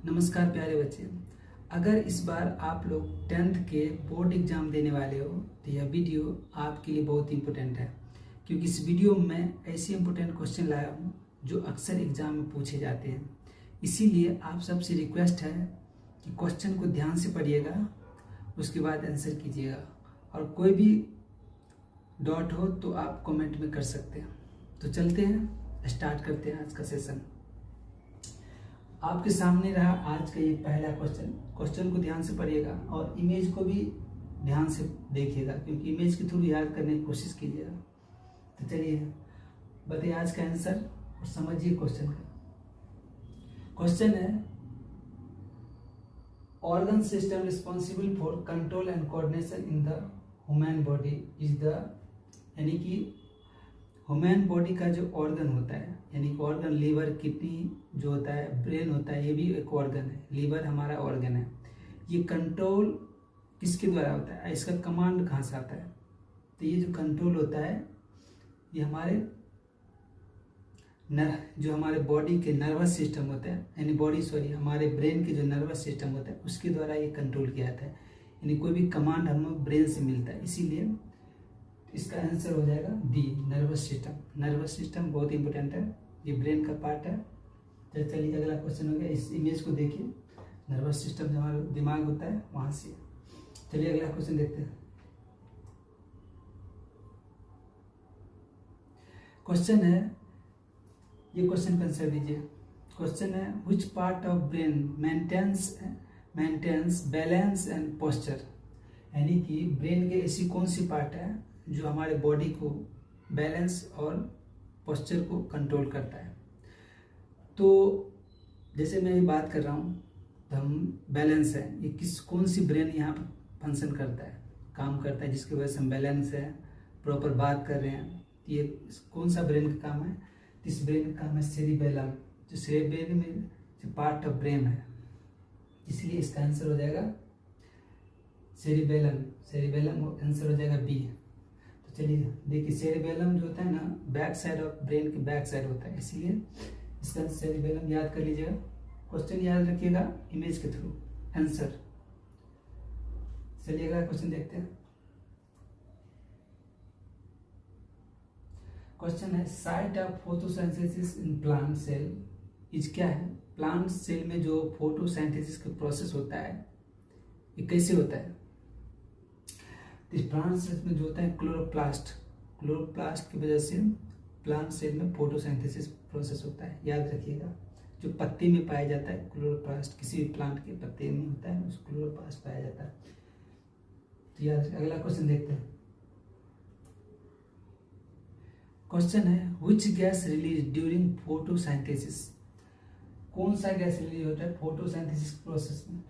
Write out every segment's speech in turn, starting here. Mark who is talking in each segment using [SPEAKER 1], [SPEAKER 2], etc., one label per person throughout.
[SPEAKER 1] नमस्कार प्यारे बच्चे। अगर इस बार आप लोग 10th के बोर्ड एग्जाम देने वाले हो तो यह वीडियो आपके लिए बहुत इंपॉर्टेंट है, क्योंकि इस वीडियो में मैं ऐसे इंपॉर्टेंट क्वेश्चन लाया हूँ जो अक्सर एग्जाम में पूछे जाते हैं। इसीलिए आप सबसे रिक्वेस्ट है कि क्वेश्चन को ध्यान से पढ़िएगा, उसके बाद आंसर कीजिएगा, और कोई भी डाउट हो तो आप कमेंट में कर सकते हैं। तो चलते हैं, स्टार्ट करते हैं आज का सेशन। आपके सामने रहा आज का ये पहला क्वेश्चन को ध्यान से पढ़िएगा और इमेज को भी ध्यान से देखिएगा, क्योंकि इमेज के थ्रू याद करने की कोशिश कीजिएगा। तो चलिए बताइए आज का आंसर और समझिए क्वेश्चन का। क्वेश्चन है, organ system responsible for control and coordination in the human body is the, यानी कि ह्यूमन बॉडी का जो ऑर्गन होता है, यानी कि ऑर्गन, लीवर, किडनी जो होता है, ब्रेन होता है, ये भी एक ऑर्गन है। लीवर हमारा ऑर्गन है। ये कंट्रोल किसके द्वारा होता है, इसका कमांड कहाँ से आता है? तो ये जो कंट्रोल होता है ये हमारे जो हमारे बॉडी के नर्वस सिस्टम होता है, यानी हमारे ब्रेन के जो नर्वस सिस्टम होता है उसके द्वारा ये कंट्रोल किया जाता है। यानी कोई भी कमांड हमें ब्रेन से मिलता है, इसीलिए इसका आंसर हो जाएगा D, nervous system. Nervous system बहुत इंपॉर्टेंट है, ये ब्रेन का पार्ट है। तो चलिए अगला क्वेश्चन हो गया, इस इमेज को देखिए। नर्वस सिस्टम जो हमारा दिमाग होता है वहां से। चलिए अगला क्वेश्चन देखते हैं। क्वेश्चन है, ये क्वेश्चन का आंसर दीजिए। क्वेश्चन है, which part of brain maintains balance and posture, यानी कि ब्रेन के ऐसी कौन सी पार्ट है जो हमारे बॉडी को बैलेंस और पोस्चर को कंट्रोल करता है। तो जैसे मैं ये बात कर रहा हूँ तो हम बैलेंस है, ये कौन सी ब्रेन यहाँ पर फंक्शन करता है, काम करता है, जिसकी वजह से हम बैलेंस है, प्रॉपर बात कर रहे हैं। ये कौन सा ब्रेन का काम है? इस ब्रेन का काम है सेरिबेलम, जो सेरिबेलम में जो पार्ट ऑफ ब्रेन है, इसलिए इसका आंसर हो जाएगा सेरिबेलम। सेरिबेलम आंसर हो जाएगा बी। तो चलिए देखिए, सेरिबेलम जो होता है ना, बैक साइड ऑफ ब्रेन के बैक साइड होता है, इसीलिए इसका सेरिबेलम याद कर लीजिएगा। क्वेश्चन याद रखिएगा इमेज के थ्रू आंसर। चलिए अगला क्वेश्चन देखते हैं। क्वेश्चन है, site of photosynthesis in plant cell is, क्या है? प्लांट सेल में जो फोटोसिंथेसिस का प्रोसेस होता है ये कैसे होता है? इस प्लांट सेल में जो होता है क्लोरोप्लास्ट की वजह से प्लांट सेल में फोटोसिंथेसिस प्रोसेस होता है। याद रखिएगा, जो पत्ते में पाया जाता है क्लोरोप्लास्ट, किसी भी प्लांट के पत्ते में होता है, उस क्लोरोप्लास्ट पाया जाता है। तो याद, अगला क्वेश्चन देखते हैं। क्वेश्चन है, which gas release during photosynthesis, कौन सा गैस रिलीज होता है फोटोसिंथेसिस प्रोसेस में?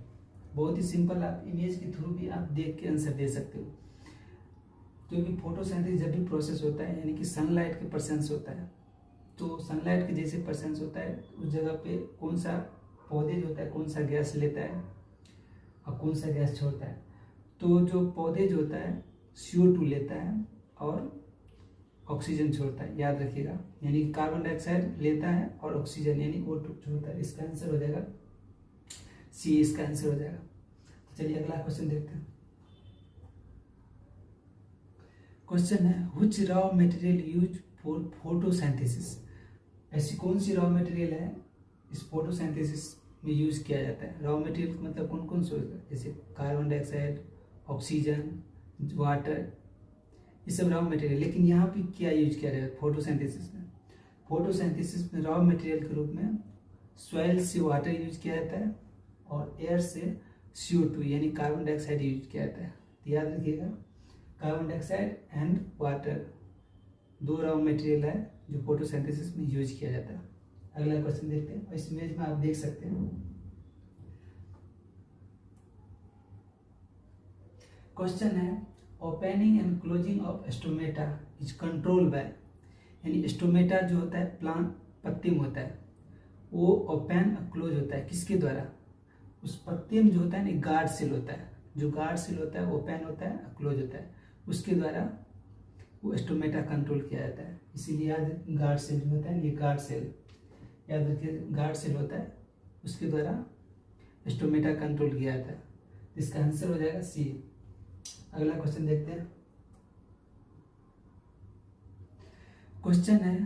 [SPEAKER 1] बहुत ही सिंपल, आप इमेज के थ्रू भी आप देख के आंसर दे सकते हो। क्योंकि फोटोसिंथेसिस जब भी प्रोसेस होता है, यानी कि सनलाइट के प्रेजेंस होता है, तो सनलाइट के जैसे प्रेजेंस होता है उस जगह पे कौन सा पौधे जो होता है कौन सा गैस लेता है और कौन सा गैस छोड़ता है? तो जो पौधे जो होता है CO2 लेता है और ऑक्सीजन छोड़ता है, याद रखिएगा। यानी कि कार्बन डाइऑक्साइड लेता है और ऑक्सीजन यानी O2 छोड़ता है। इसका आंसर हो जाएगा सी, इसका आंसर हो जाएगा। तो चलिए अगला क्वेश्चन देखते हैं। क्वेश्चन है, which raw material use for photosynthesis, ऐसी कौन सी रॉ मटेरियल है इस फोटोसिंथेसिस में यूज किया जाता है? रॉ मटेरियल मतलब कौन कौन से होता है? जैसे कार्बन डाइऑक्साइड, ऑक्सीजन, वाटर, ये सब रॉ मटेरियल। लेकिन यहाँ पे क्या यूज किया जाता है फोटोसिंथेसिस में? फोटोसिंथेसिस में रॉ मटेरियल के रूप में सॉइल से वाटर यूज किया जाता है और एयर से CO2 यानी कार्बन डाइऑक्साइड यूज किया जाता है। तो याद रखिएगा, कार्बन डाइऑक्साइड एंड वाटर दो रॉ मटेरियल है जो फोटोसिंथेसिस में यूज किया जाता है। अगला क्वेश्चन देखते हैं। इस इमेज में आप देख सकते हैं। क्वेश्चन है, opening and closing of stomata is control by, यानी स्टोमेटा जो होता है प्लांट पत्ते में होता है, वो ओपन और क्लोज होता है किसके द्वारा? उस पत्ते में जो होता है ना गार्ड सेल होता है, जो गार्ड सेल होता है ओपन होता है और क्लोज होता है, उसके द्वारा वो स्टोमेटा कंट्रोल किया जाता है। इसीलिए याद, गार्ड सेल जो होता है ये गार्ड सेल, याद रखिए गार्ड सेल होता है, उसके द्वारा स्टोमेटा कंट्रोल किया जाता है। इसका आंसर हो जाएगा सी। अगला क्वेश्चन देखते हैं। क्वेश्चन है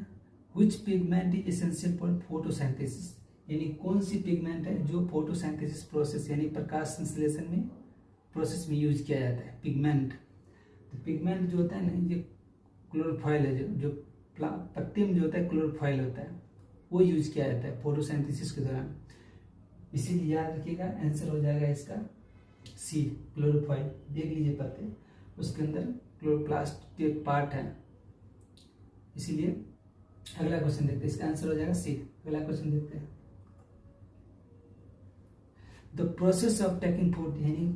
[SPEAKER 1] which pigment is essential for photosynthesis, यानी कौन सी पिगमेंट है जो फोटोसिंथेसिस प्रोसेस यानी प्रकाश संश्लेषण में प्रोसेस में यूज किया जाता है। पिगमेंट, तो पिगमेंट जो होता है ना, ये क्लोरोफाइल है, जो पत्ते में जो होता है क्लोरोफाइल होता है, वो यूज किया जाता है फोटोसिंथेसिस के दौरान। इसीलिए याद रखिएगा आंसर हो जाएगा इसका सी, क्लोरोफाइल। देख लीजिए पत्ते, उसके अंदर क्लोरोप्लास्ट एक पार्ट है, इसीलिए। अगला क्वेश्चन देखते हैं, इसका आंसर हो जाएगा सी। अगला क्वेश्चन देखते हैं। The process of taking food, यानी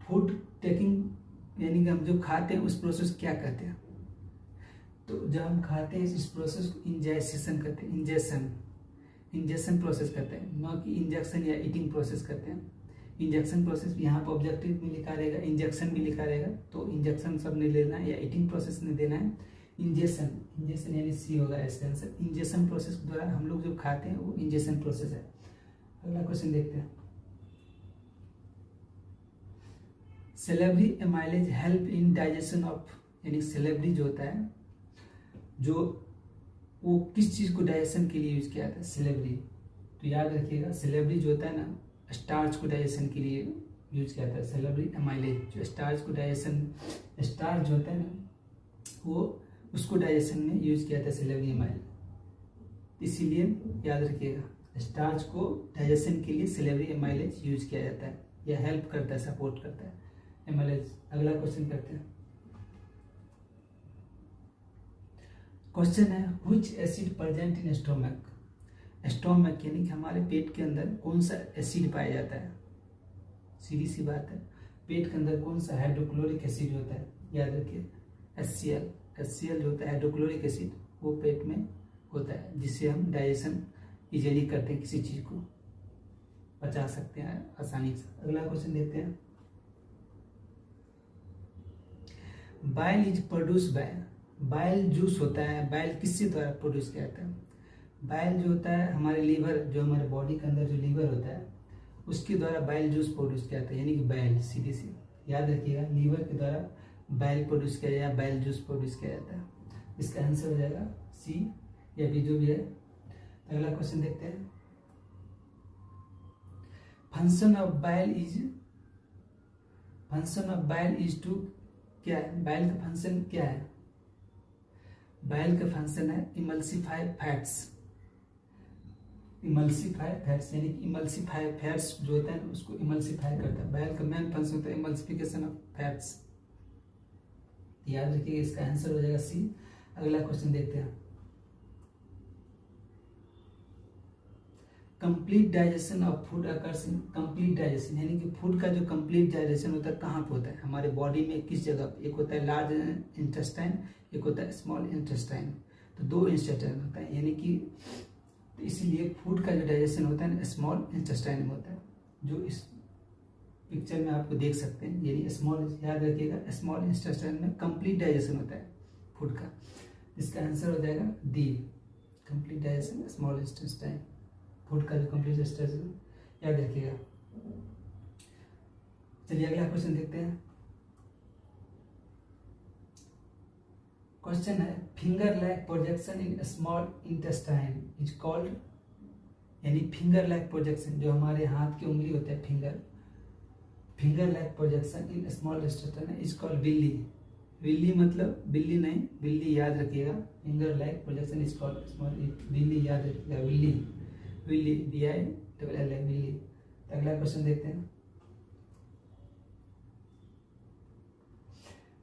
[SPEAKER 1] फूड टेकिंग यानी कि हम जो खाते हैं उस प्रोसेस क्या कहते हैं। तो जब हम खाते हैं इस प्रोसेस को इंजेशन कहते हैं, इंजेशन प्रोसेस करते हैं, न कि इंजेक्शन या ईटिंग प्रोसेस करते हैं। इंजेक्शन प्रोसेस यहाँ पर ऑब्जेक्टिव में लिखा रहेगा, इंजेक्शन भी लिखा रहेगा, तो इंजेक्शन सब नहीं लेना है या ईटिंग प्रोसेस नहीं देना है। इंजेशन यानी सी होगा इसका आंसर। इंजेशन प्रोसेस के द्वारा हम लोग जो खाते हैं वो इंजेशन प्रोसेस है। अगला क्वेश्चन देखते हैं। Salivary amylase help in digestion of, यानी सेलेब्री जो होता है, जो वो किस चीज को डाइजेशन के लिए यूज किया जाता है, सेलेब्री। तो याद रखिएगा सेलेब्री जो होता है ना, स्टार्च को डाइजेशन के लिए यूज किया जाता है। सेलेब्री एमाइलेज जो स्टार्च को डाइजेशन, स्टार्च जो होता है ना, वो उसको डाइजेशन में यूज किया जाता है सेलेब्री एमाइलेज। इसीलिए याद रखिएगा स्टार्च को डाइजेशन के लिए सेलेब्री एमाइलेज यूज किया जाता है, या हेल्प करता है, सपोर्ट करता है एमाइलेज। अगला क्वेश्चन करते हैं। क्वेश्चन है which acid present in stomach, stomach यानी कि हमारे पेट के अंदर कौन सा एसिड पाया जाता है। सीधी सी बात है, पेट के अंदर कौन सा हाइड्रोक्लोरिक एसिड होता है, याद रखिए HCl जो होता है हाइड्रोक्लोरिक एसिड, वो पेट में होता है, जिससे हम डाइजेशन इजीली करते हैं, किसी चीज को पचा सकते हैं आसानी से। अगला क्वेश्चन देखते हैं। Bile is produce by, bile juice होता है, बाइल किससे द्वारा प्रोड्यूस किया जाता है। बाइल जो होता है हमारे लीवर, जो हमारे बॉडी के अंदर जो लीवर होता है उसके द्वारा बाइल जूस प्रोड्यूस किया जाता है, यानी कि बाइल। सीधी सी याद रखिएगा, लीवर के द्वारा बाइल प्रोड्यूस किया जाता है, बाइल जूस प्रोड्यूस किया जाता है। इसका आंसर हो जाएगा सी या बी, जो भी है। अगला क्वेश्चन देखते हैं। Function of bile is to, क्या है बाइल का फंक्शन, क्या है बाइल का फंक्शन है इमल्सिफाई फैट्स। इमल्सिफाई फैट्स यानी कि इमल्सिफाई फैट्स जो होता है उसको इमल्सिफाई करता है। बाइल का मेन फंक्शन होता है इमल्सिफिकेशन ऑफ फैट्स। याद रखिएगा इसका आंसर हो जाएगा सी। अगला क्वेश्चन देखते हैं। Complete digestion of food occurs in, complete digestion यानी कि फूड का जो कंप्लीट डाइजेशन होता है कहाँ पे होता है, हमारे बॉडी में किस जगह। एक होता है लार्ज इंटेस्टाइन, एक होता है स्मॉल इंटेस्टाइन। तो दो इंटेस्टाइन होता है, यानी कि तो इसीलिए फूड का जो डाइजेशन होता है स्मॉल इंटेस्टाइन में होता है, जो इस पिक्चर में आपको देख सकते हैं। यानी स्मॉल, याद रखिएगा स्मॉल इंटेस्टाइन में कंप्लीट डाइजेशन होता है फूड का। इसका आंसर हो जाएगा D, complete digestion small intestine, food का जो कंप्लीट डाइजेशन, याद रखिएगा। चलिए अगला क्वेश्चन देखते हैं। क्वेश्चन है finger like projection in small intestine is called, यानी फिंगर लाइक प्रोजेक्शन जो हमारे हाथ की उंगली होता है, finger like projection in small intestine is called Willey. Willey मतलब बिल्ली नहीं, विल्ली याद रखिएगा। Finger like projection is called small, Willey याद रखिएगा, विल्ली VILL विल्ली। अगला क्वेश्चन देखते हैं।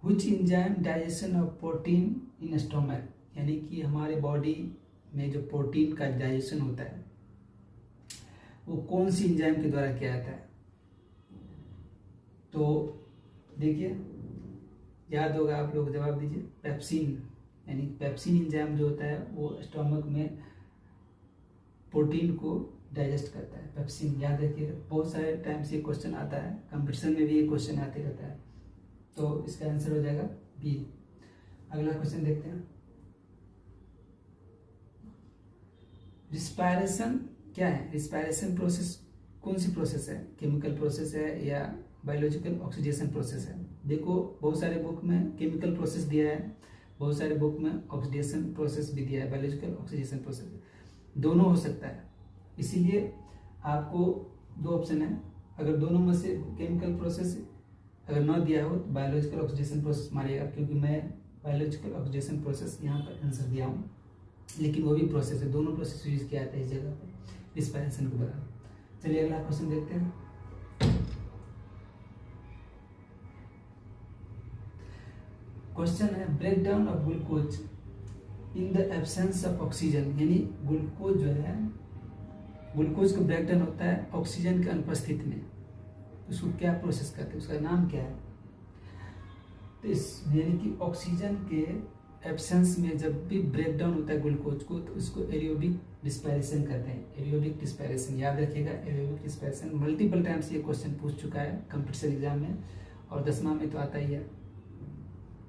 [SPEAKER 1] Which enzyme digestion of protein in stomach, यानी कि हमारे बॉडी में जो प्रोटीन का डाइजेशन होता है वो कौन सी एंजाइम के द्वारा किया जाता है। तो देखिए याद होगा, आप लोग जवाब दीजिए। पेप्सिन, यानी पेप्सिन एंजाइम जो होता है वो स्टोमक में प्रोटीन को डाइजेस्ट करता है, पेप्सिन। याद रखिए बहुत सारे टाइम से क्वेश्चन आता है, कंपटीशन में भी ये क्वेश्चन आते रहता है। तो इसका आंसर हो जाएगा बी। अगला क्वेश्चन देखते हैं। रिस्पायरेशन क्या है, रिस्पायरेशन प्रोसेस कौन सी प्रोसेस है, केमिकल प्रोसेस है या बायोलॉजिकल ऑक्सीडेशन प्रोसेस है। देखो बहुत सारे बुक में केमिकल प्रोसेस दिया है, बहुत सारे बुक में ऑक्सीडेशन प्रोसेस भी दिया है, बायोलॉजिकल ऑक्सीडेशन प्रोसेस, दोनों हो सकता है। इसीलिए आपको दो ऑप्शन है, अगर दोनों में से केमिकल प्रोसेस अगर न दिया हो तो बायोलॉजिकल ऑक्सीडेशन प्रोसेस मारिएगा, क्योंकि मैं बायोलॉजिकल ऑक्सीडेशन प्रोसेस यहाँ पर आंसर दिया हूँ, लेकिन वो भी प्रोसेस है, दोनों प्रोसेस यूज किया जाता है इस जगह पर रिस्पायरेशन के दौरान। चलिए अगला क्वेश्चन देखते हैं। क्वेश्चन है break down of glucose in the absence of oxygen, यानी ग्लूकोज जो है, ग्लूकोज का ब्रेक डाउन होता है ऑक्सीजन के अनुपस्थिति में, उसको क्या प्रोसेस करते हैं, उसका नाम क्या है। तो इस यानी कि ऑक्सीजन के एब्सेंस में जब भी ब्रेक डाउन होता है ग्लूकोज को, तो उसको एरियोबिक डिस्पायरेशन कहते हैं। एरियोबिक डिस्पायरेशन याद रखिएगा, एरियोबिक डिस्पायरेशन मल्टीपल टाइम्स ये क्वेश्चन पूछ चुका है कंपटीशन एग्जाम में, और 10वां में तो आता ही है,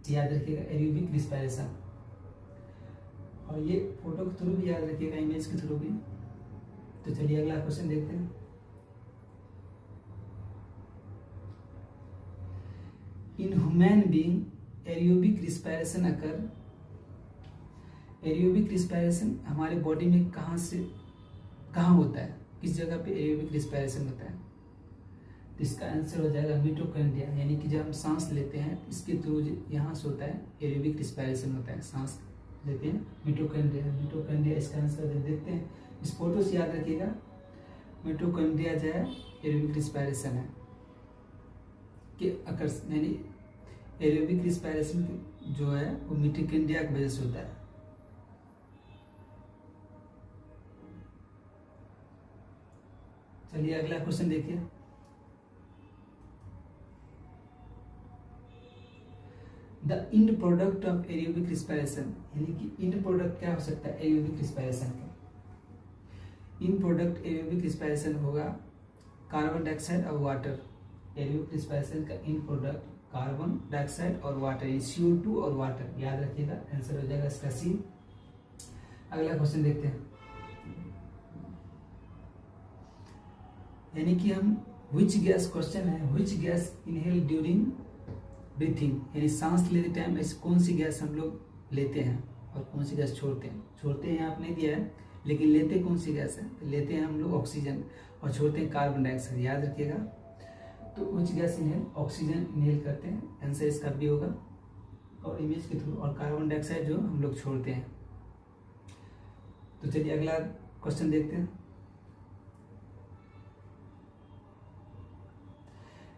[SPEAKER 1] याद रखिएगा एरियोबिक डिस्पायरेशन। और ये फोटो के थ्रू भी याद रखिएगा, इमेज के थ्रू भी। तो चलिए अगला क्वेश्चन देखते हैं। In human being aerobic respiration occur, aerobic respiration हमारे बॉडी में कहाँ होता है, किस जगह पे एरियोबिक रिस्पायरेशन होता है। तो इसका आंसर हो जाएगा मिटोकॉन्ड्रिया, यानी कि जब हम सांस लेते हैं इसके थ्रू यहाँ से होता है एरियोबिक रिस्पायरेशन होता है, सांस लेते हैं मिटोकॉन्ड्रिया। मिटोकॉन्ड्रिया इसका आंसर देखते हैं, इस फोटो से याद रखिएगा। मिटोकॉन्ड्रिया जो है एरियोबिक रिस्पायरेशन है कि अकर, यानी एरियोबिक रिस्पायरेशन जो है वो मिटोकॉन्ड्रिया की वजह से होता है। चलिए अगला क्वेश्चन देखिए। The end product of aerobic respiration, यानी कि इंड प्रोडक्ट क्या हो सकता है एरियोबिक रिस्पायरेशन का। इंड प्रोडक्ट एरियोबिक रिस्पायरेशन होगा कार्बन डाइऑक्साइड और वाटर। एरियोबिक रिस्पायरेशन का इंड प्रोडक्ट कार्बन डाइऑक्साइड और वाटर, CO2 और वाटर, याद रखिएगा, आंसर हो जाएगा इसका सी। अगला क्वेश्चन देखते हैं, यानी कि हम विच गैस, क्वेश्चन है which gas inhale during breathing, यानी सांस लेते टाइम ऐसी कौन सी गैस हम लोग लेते हैं और कौन सी गैस छोड़ते हैं। छोड़ते हैं यहाँ आपने दिया है, लेकिन लेते कौन सी गैस है, तो लेते हैं हम लोग ऑक्सीजन और छोड़ते हैं कार्बन डाइऑक्साइड, याद रखिएगा। तो which gas inhale, oxygen inhale करते हैं, आंसर इसका भी होगा, और इमेज के थ्रू, और कार्बन डाइऑक्साइड जो हम लोग छोड़ते हैं। तो चलिए अगला क्वेश्चन देखते हैं।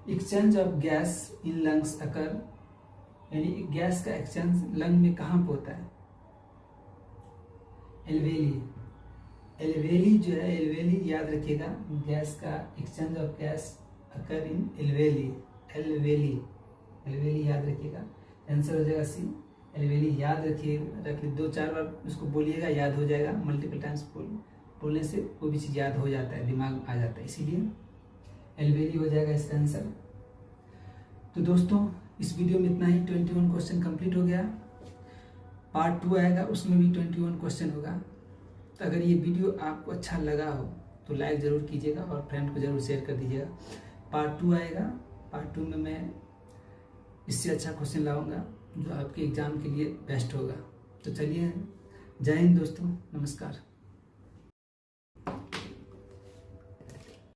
[SPEAKER 1] Exchange of gas in lungs occur, यानी गैस का एक्सचेंज लंग में कहाँ पे होता है। एल्वेली, एल्वेली जो है, एल्वेली याद रखिएगा, गैस का exchange of gas occur in alveoli, alveoli, alveoli याद रखिएगा, आंसर हो जाएगा सी। एल्वेली याद रखिएगा, रख 2-4 बार उसको बोलिएगा, याद हो जाएगा। मल्टीपल टाइम्स बोलने से कोई भी चीज़ याद हो जाता है, दिमाग आ जाता है, इसीलिए एल्वेली हो जाएगा इसका आंसर। तो दोस्तों इस वीडियो में इतना ही, 21 क्वेश्चन कंप्लीट हो गया। पार्ट 2 आएगा, उसमें भी 21 क्वेश्चन होगा। तो अगर ये वीडियो आपको अच्छा लगा हो तो लाइक ज़रूर कीजिएगा और फ्रेंड को ज़रूर शेयर कर दीजिएगा। पार्ट 2 आएगा, पार्ट 2 में मैं इससे अच्छा क्वेश्चन लाऊंगा जो आपके एग्ज़ाम के लिए बेस्ट होगा। तो चलिए, जय हिंद दोस्तों, नमस्कार।